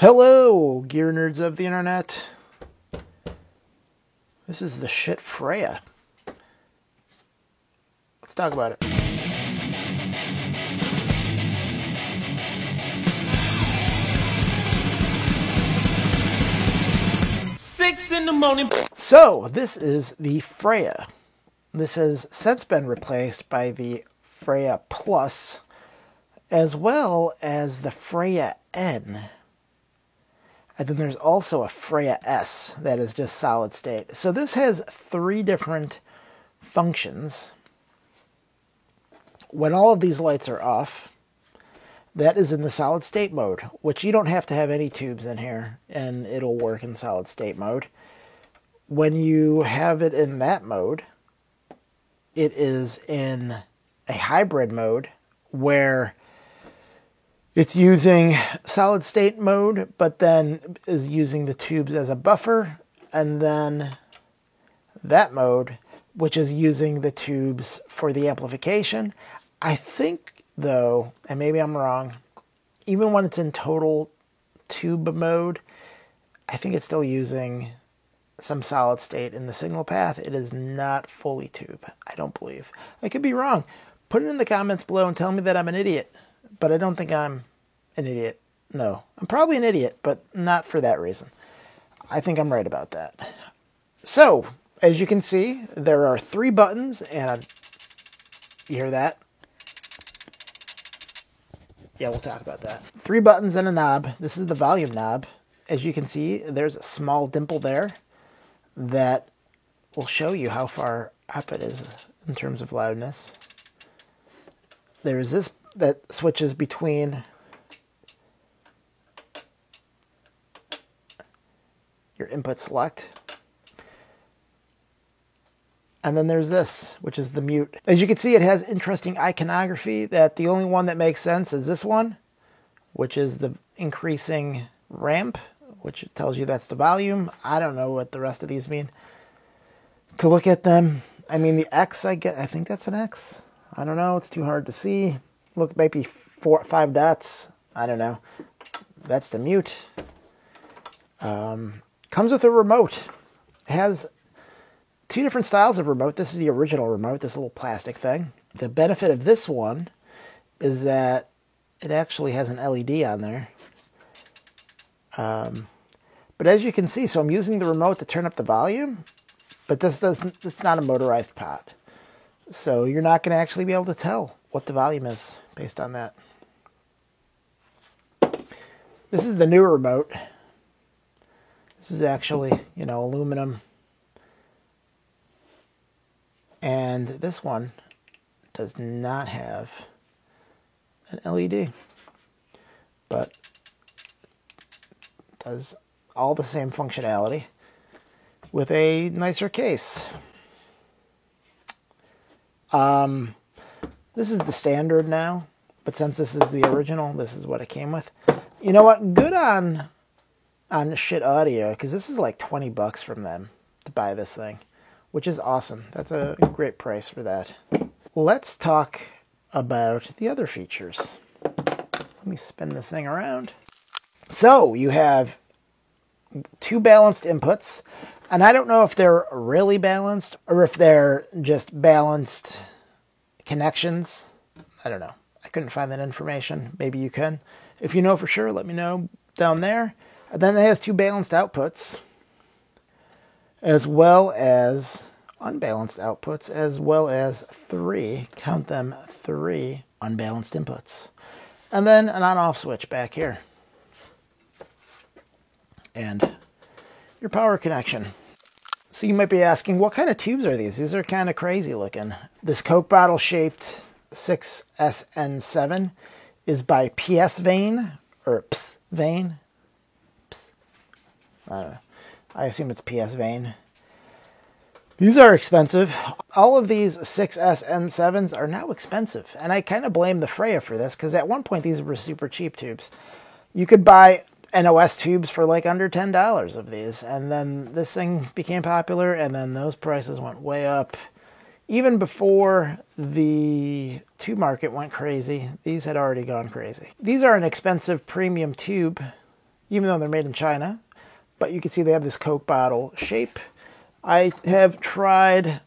Hello, gear nerds of the internet. This is the shit Freya. Let's talk about it. Six in the morning. So, this is the Freya. This has since been replaced by the Freya Plus, as well as the Freya N. And then there's also a Freya S that is just solid state. So this has three different functions. When all of these lights are off, that is in the solid state mode, which you don't have to have any tubes in here, and it'll work in solid state mode. When you have it in that mode, it is in a hybrid mode where it's using solid state mode, but then is using the tubes as a buffer, and then that mode, which is using the tubes for the amplification. I think, though, and maybe I'm wrong, even when it's in total tube mode, I think it's still using some solid state in the signal path. It is not fully tube, I don't believe. I could be wrong. Put it in the comments below and tell me that I'm an idiot, but I don't think I'm an idiot. No, I'm probably an idiot, but not for that reason. I think I'm right about that. So, as you can see, there are three buttons, and you hear that? Yeah, we'll talk about that. Three buttons and a knob. This is the volume knob. As you can see, there's a small dimple there that will show you how far up it is in terms of loudness. There's this that switches between your input select. And then there's this, which is the mute. As you can see, it has interesting iconography that the only one that makes sense is this one, which is the increasing ramp, which tells you that's the volume. I don't know what the rest of these mean. To look at them, I mean, the X, I think that's an X. I don't know, it's too hard to see. Look, maybe 4 or 5 dots. I don't know. That's the mute. Comes with a remote. It has two different styles of remote. This is the original remote, this little plastic thing. The benefit of this one is that it actually has an LED on there. But as you can see, so I'm using the remote to turn up the volume, but it's not a motorized pot. So you're not going to actually be able to tell what the volume is based on that. This is the new remote. This is actually, aluminum. And this one does not have an LED, but does all the same functionality with a nicer case. This is the standard now, but since this is the original, this is what it came with. You know what? Good on Shit Audio, because this is like $20 from them to buy this thing, which is awesome. That's a great price for that. Let's talk about the other features. Let me spin this thing around. So you have two balanced inputs, and I don't know if they're really balanced or if they're just balanced connections. I don't know. I couldn't find that information. Maybe you can. If you know for sure, let me know down there. And then it has two balanced outputs, as well as unbalanced outputs, as well as three, count them, 3 unbalanced inputs. And then an on-off switch back here. And your power connection. So you might be asking, what kind of tubes are these? These are kind of crazy looking. This Coke bottle shaped 6SN7 is by PS Vane, or PS Vane. I don't know. I assume it's PS Vane. These are expensive. All of these 6SN7s are now expensive. And I kind of blame the Freya for this, because at one point these were super cheap tubes. You could buy NOS tubes for like under $10 of these. And then this thing became popular, and then those prices went way up. Even before the tube market went crazy, these had already gone crazy. These are an expensive premium tube even though they're made in China. But you can see they have this Coke bottle shape. I have tried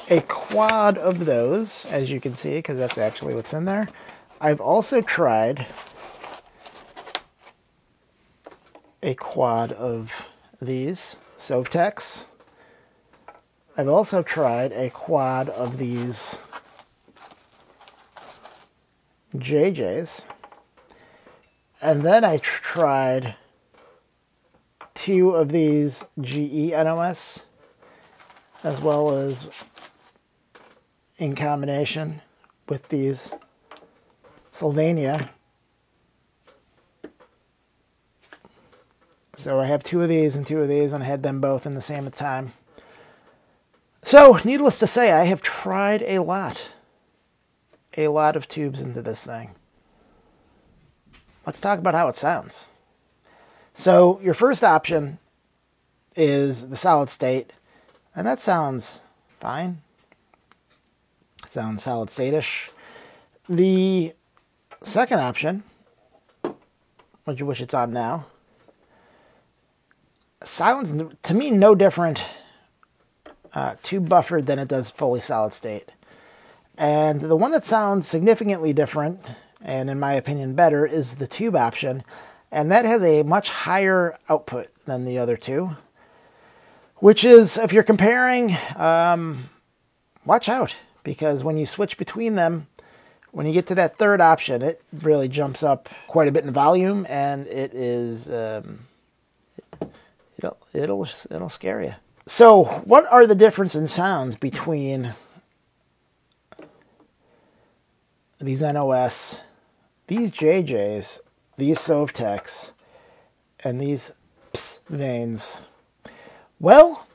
a quad of those, as you can see, because that's actually what's in there. I've also tried a quad of these Sovtecs. I've also tried a quad of these JJs. And then I tried 2 of these GE NOS, as well as in combination with these Sylvania. So I have 2 of these and 2 of these, and I had them both in the same time. So, needless to say, I have tried a lot of tubes into this thing. Let's talk about how it sounds. So, your first option is the solid state, and that sounds fine. It sounds solid state-ish. The second option, which it's on now, sounds to me no different tube buffered than it does fully solid state. And the one that sounds significantly different, and in my opinion better, is the tube option. And that has a much higher output than the other two. Which is, if you're comparing, watch out. Because when you switch between them, when you get to that third option, it really jumps up quite a bit in volume. And it is, it'll scare you. So, what are the difference in sounds between these NOS, these JJs, these Sovtecs, and these Vanes? Well,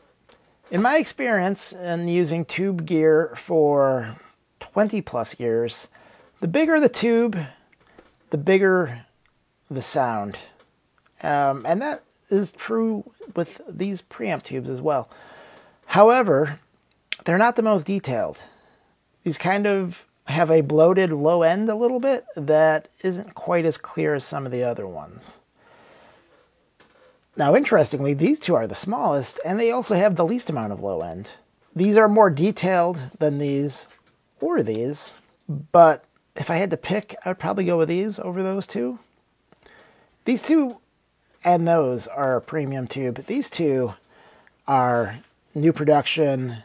in my experience in using tube gear for 20 plus years, the bigger the tube, the bigger the sound. And that is true with these preamp tubes as well. However, they're not the most detailed. These kind of have a bloated low end a little bit that isn't quite as clear as some of the other ones. Now, interestingly, these two are the smallest, and they also have the least amount of low end. These are more detailed than these or these, but if I had to pick, I would probably go with these over those two. These two and those are a premium tube. These two are new production,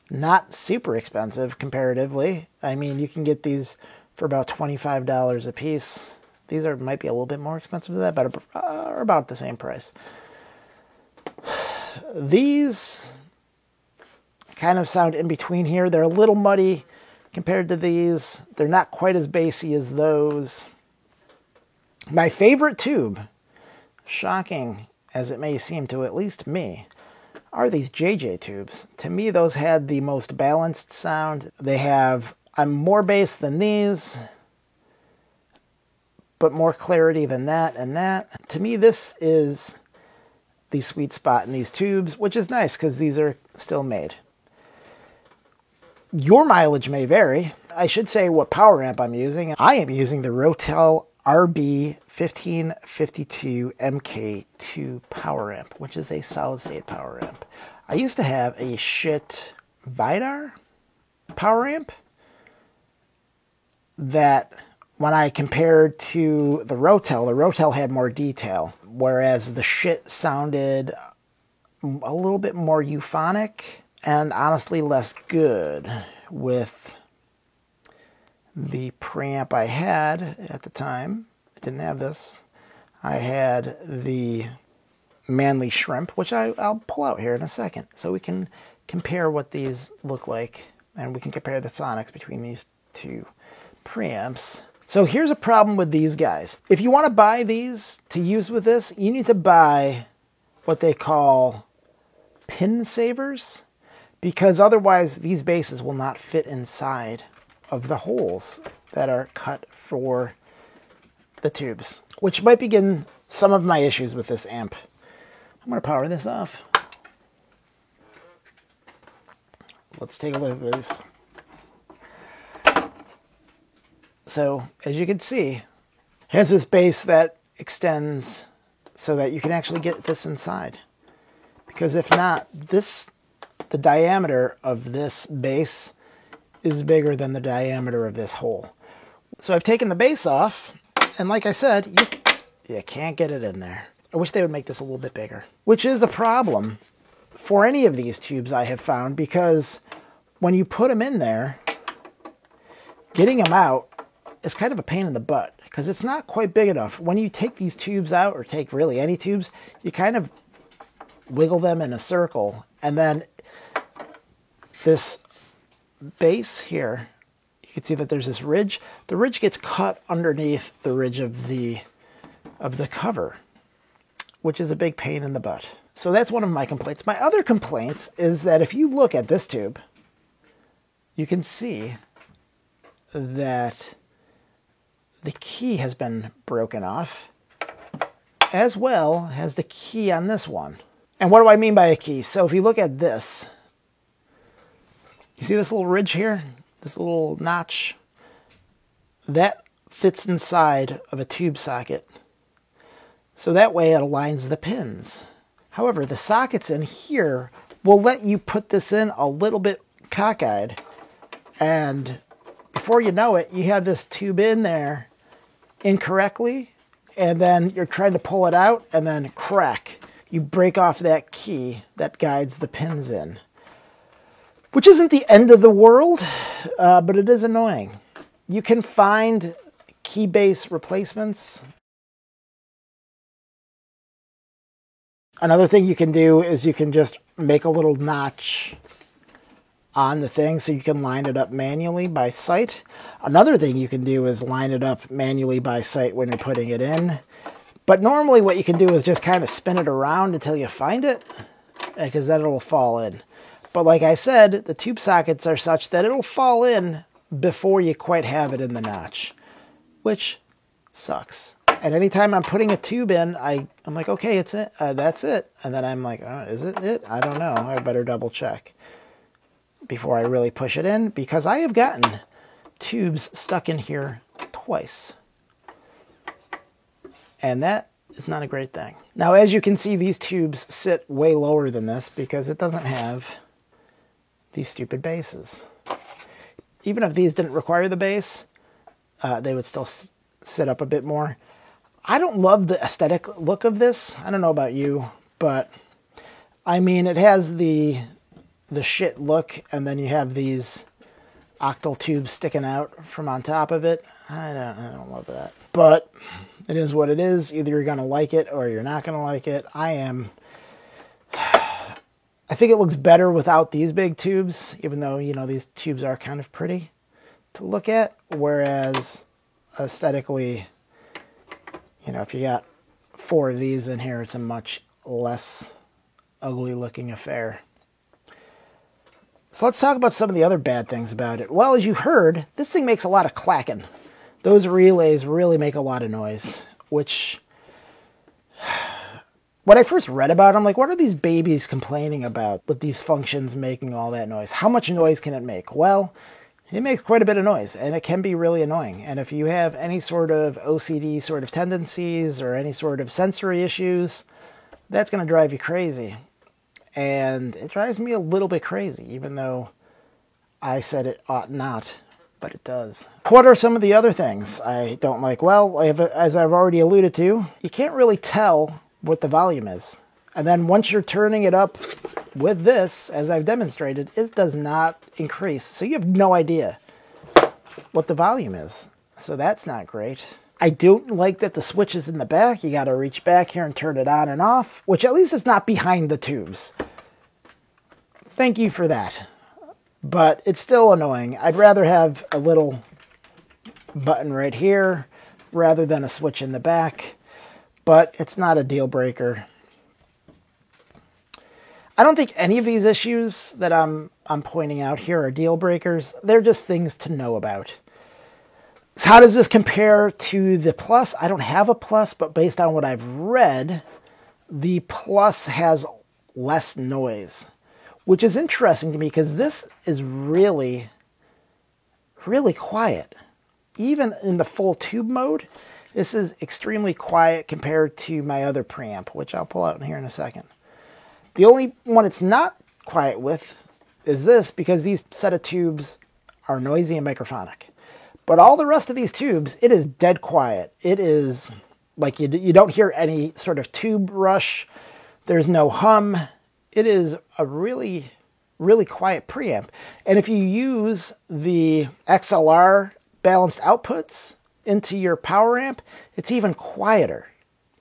not super expensive comparatively. I mean, you can get these for about $25 a piece. These might be a little bit more expensive than that, but are about the same price. These kind of sound in between here. They're a little muddy compared to these. They're not quite as bassy as those. My favorite tube, shocking as it may seem to at least me, are these JJ tubes. To me, those had the most balanced sound. They have more bass than these, but more clarity than that and that. To me, this is the sweet spot in these tubes, which is nice because these are still made. Your mileage may vary. I should say what power amp I'm using. I am using the Rotel RB1552 MK2 power amp, which is a solid state power amp. I used to have a shit Vidar power amp that, when I compared to the Rotel had more detail, whereas the shit sounded a little bit more euphonic and honestly less good with the preamp I had at the time. I didn't have this. I had the Manly Shrimp, which I'll pull out here in a second so we can compare what these look like, and we can compare the sonics between these two preamps. So here's a problem with these guys. If you want to buy these to use with this, you need to buy what they call pin savers, because otherwise these bases will not fit inside of the holes that are cut for the tubes, which might begin some of my issues with this amp. I'm going to power this off. Let's take a look at this. So, as you can see, it has this base that extends so that you can actually get this inside. Because if not, the diameter of this base is bigger than the diameter of this hole. So I've taken the base off, and like I said, you can't get it in there. I wish they would make this a little bit bigger, which is a problem for any of these tubes I have found, because when you put them in there, getting them out is kind of a pain in the butt, because it's not quite big enough. When you take these tubes out, or take really any tubes, you kind of wiggle them in a circle, and then this base here, you can see that there's this ridge. The ridge gets cut underneath the ridge of the cover, which is a big pain in the butt. So that's one of my complaints. My other complaints is that if you look at this tube, you can see that the key has been broken off, as well as the key on this one. And what do I mean by a key? So if you look at this, you see this little ridge here? This little notch? That fits inside of a tube socket. So that way it aligns the pins. However, the sockets in here will let you put this in a little bit cockeyed. And before you know it, you have this tube in there incorrectly, and then you're trying to pull it out, and then crack. You break off that key that guides the pins in. Which isn't the end of the world, but it is annoying. You can find key base replacements. Another thing you can do is you can just make a little notch on the thing so you can line it up manually by sight. Another thing you can do is line it up manually by sight when you're putting it in. But normally what you can do is just kind of spin it around until you find it, because then it'll fall in. But like I said, the tube sockets are such that it'll fall in before you quite have it in the notch, which sucks. And anytime I'm putting a tube in, I'm like, okay, it's it. That's it. And then I'm like, oh, is it it? I don't know. I better double check before I really push it in, because I have gotten tubes stuck in here twice. And that is not a great thing. Now, as you can see, these tubes sit way lower than this because it doesn't have these stupid bases. Even if these didn't require the base, they would still sit up a bit more. I don't love the aesthetic look of this. I don't know about you, but I mean, it has the shit look, and then you have these octal tubes sticking out from on top of it. I don't love that. But it is what it is. Either you're going to like it or you're not going to like it. I think it looks better without these big tubes, even though, you know, these tubes are kind of pretty to look at. Whereas aesthetically, you know, if you got 4 of these in here, it's a much less ugly looking affair. So let's talk about some of the other bad things about it. Well, as you heard, this thing makes a lot of clacking. Those relays really make a lot of noise, which, when I first read about it, I'm like, what are these babies complaining about with these functions making all that noise? How much noise can it make? Well, it makes quite a bit of noise, and it can be really annoying. And if you have any sort of OCD sort of tendencies or any sort of sensory issues, that's going to drive you crazy. And it drives me a little bit crazy, even though I said it ought not, but it does. What are some of the other things I don't like? Well, as I've already alluded to, you can't really tell what the volume is. And then once you're turning it up with this, as I've demonstrated, it does not increase. So you have no idea what the volume is. So that's not great. I don't like that the switch is in the back. You got to reach back here and turn it on and off, which at least it's not behind the tubes. Thank you for that. But it's still annoying. I'd rather have a little button right here rather than a switch in the back. But it's not a deal breaker. I don't think any of these issues that I'm pointing out here are deal breakers. They're just things to know about. So how does this compare to the Plus? I don't have a Plus, but based on what I've read, the Plus has less noise, which is interesting to me because this is really, really quiet. Even in the full tube mode, This is extremely quiet compared to my other preamp, which I'll pull out in here in a second. The only one it's not quiet with is this, because these set of tubes are noisy and microphonic. But all the rest of these tubes, it is dead quiet. It is like you don't hear any sort of tube rush. There's no hum. It is a really, really quiet preamp. And if you use the XLR balanced outputs into your power amp, it's even quieter,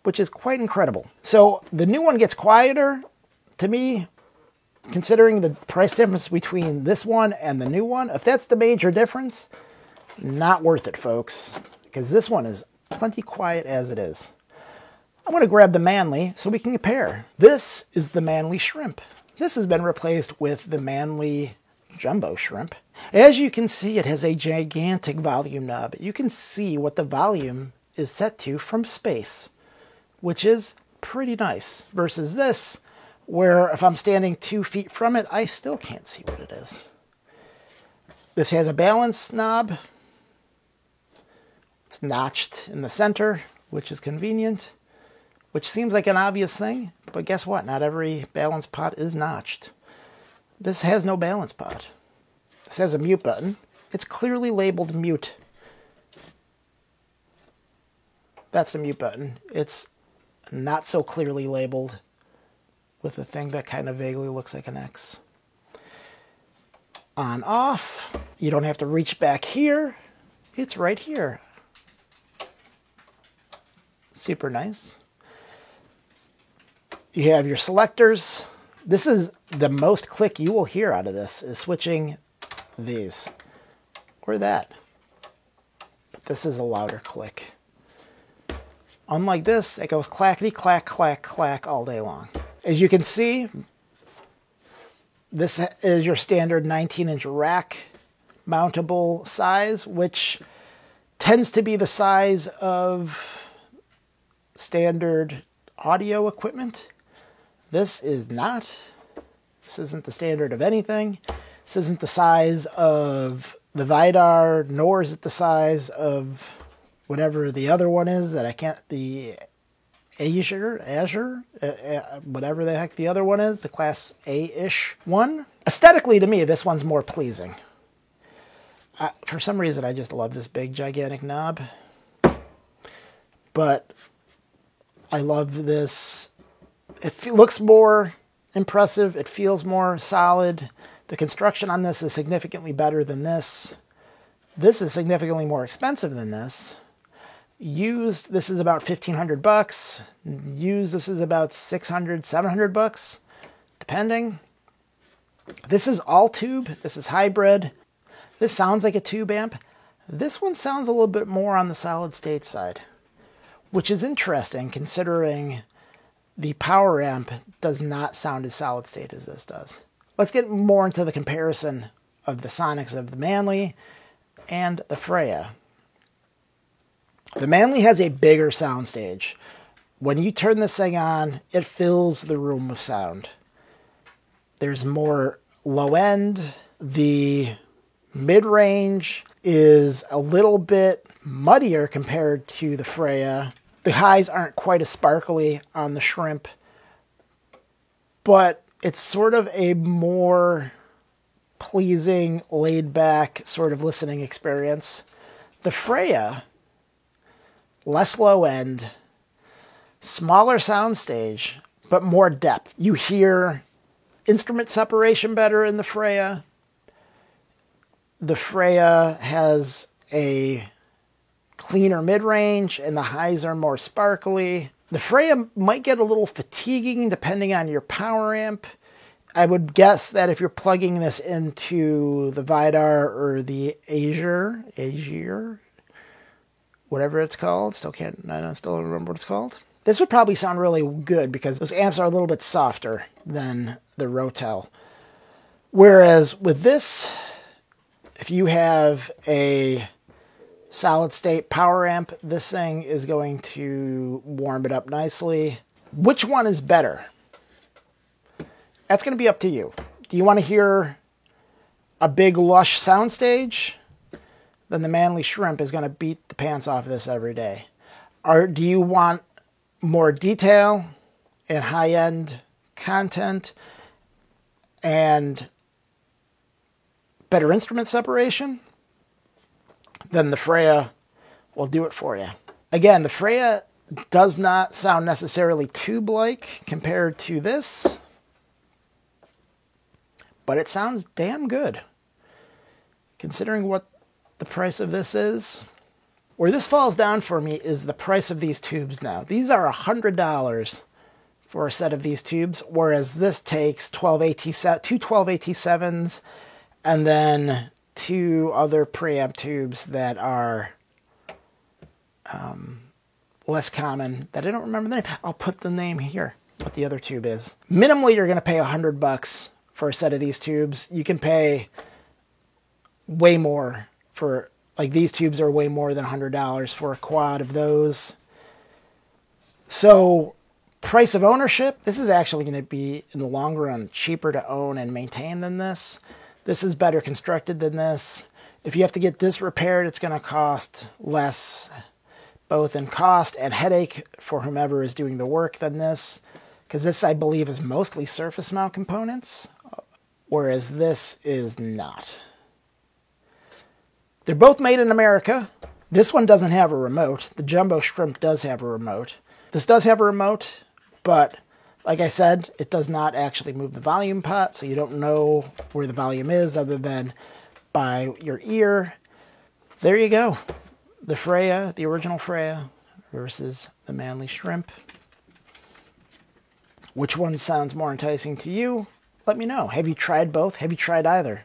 which is quite incredible. So the new one gets quieter. To me, considering the price difference between this one and the new one, if that's the major difference, not worth it, folks, because this one is plenty quiet as it is. I'm going to grab the Manley so we can compare. This is the Manley Shrimp. This has been replaced with the Manley Jumbo Shrimp. As you can see, it has a gigantic volume knob. You can see what the volume is set to from space, which is pretty nice, versus this, where if I'm standing 2 feet from it, I still can't see what it is. This has a balance knob. It's notched in the center, which is convenient, which seems like an obvious thing, but guess what? Not every balance pot is notched. This has no balance pot. This has a mute button. It's clearly labeled mute. That's the mute button. It's not so clearly labeled with a thing that kind of vaguely looks like an X. On off. You don't have to reach back here. It's right here. Super nice. You have your selectors. This is the most click you will hear out of this, is switching these or that. But this is a louder click. Unlike this, it goes clackety clack clack clack all day long. As you can see, this is your standard 19-inch rack mountable size, which tends to be the size of standard audio equipment. This is not. This isn't the standard of anything. This isn't the size of the Vidar, nor is it the size of whatever the other one is that I can't, the Azure, whatever the heck the other one is, the Class A-ish one. Aesthetically, to me, this one's more pleasing. For some reason, I just love this big, gigantic knob. But I love this. It looks more impressive. It feels more solid. The construction on this is significantly better than this. This is significantly more expensive than this. Used, this is about $1,500. Used, this is about $600, $700, depending. This is all tube. This is hybrid. This sounds like a tube amp. This one sounds a little bit more on the solid state side, which is interesting considering the power amp does not sound as solid state as this does. Let's get more into the comparison of the sonics of the Manley and the Freya. The Manley has a bigger soundstage. When you turn this thing on, it fills the room with sound. There's more low end. The mid-range is a little bit muddier compared to the Freya. The highs aren't quite as sparkly on the Shrimp, but it's sort of a more pleasing, laid-back sort of listening experience. The Freya, less low end, smaller soundstage, but more depth. You hear instrument separation better in the Freya. The Freya has a cleaner mid-range, and the highs are more sparkly. The Freya might get a little fatiguing depending on your power amp. I would guess that if you're plugging this into the Vidar or the Azure, whatever it's called, I still don't remember what it's called. This would probably sound really good because those amps are a little bit softer than the Rotel. Whereas with this, if you have a solid state power amp, this thing is going to warm it up nicely. Which one is better? That's going to be up to you. Do you want to hear a big lush soundstage? Then the Manley Shrimp is going to beat the pants off of this every day. Do you want more detail and high-end content and better instrument separation? Then the Freya will do it for you. Again, the Freya does not sound necessarily tube-like compared to this, but it sounds damn good. Considering what the price of this is, where this falls down for me is the price of these tubes now. These are $100 for a set of these tubes, whereas this takes two 12AT7s and then two other preamp tubes that are less common, that I don't remember the name. I'll put the name here, what the other tube is. Minimally, you're going to pay $100 for a set of these tubes. You can pay way more for, like, these tubes are way more than $100 for a quad of those. So price of ownership, this is actually going to be, in the long run, cheaper to own and maintain than this. This is better constructed than this. If you have to get this repaired, it's going to cost less, both in cost and headache for whomever is doing the work, than this. Because this, I believe, is mostly surface mount components, whereas this is not. They're both made in America. This one doesn't have a remote. The Jumbo Shrimp does have a remote. This does have a remote, but like I said, it does not actually move the volume pot, so you don't know where the volume is other than by your ear. There you go. The Freya, the original Freya, versus the Manley Shrimp. Which one sounds more enticing to you? Let me know. Have you tried both? Have you tried either?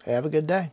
Have a good day.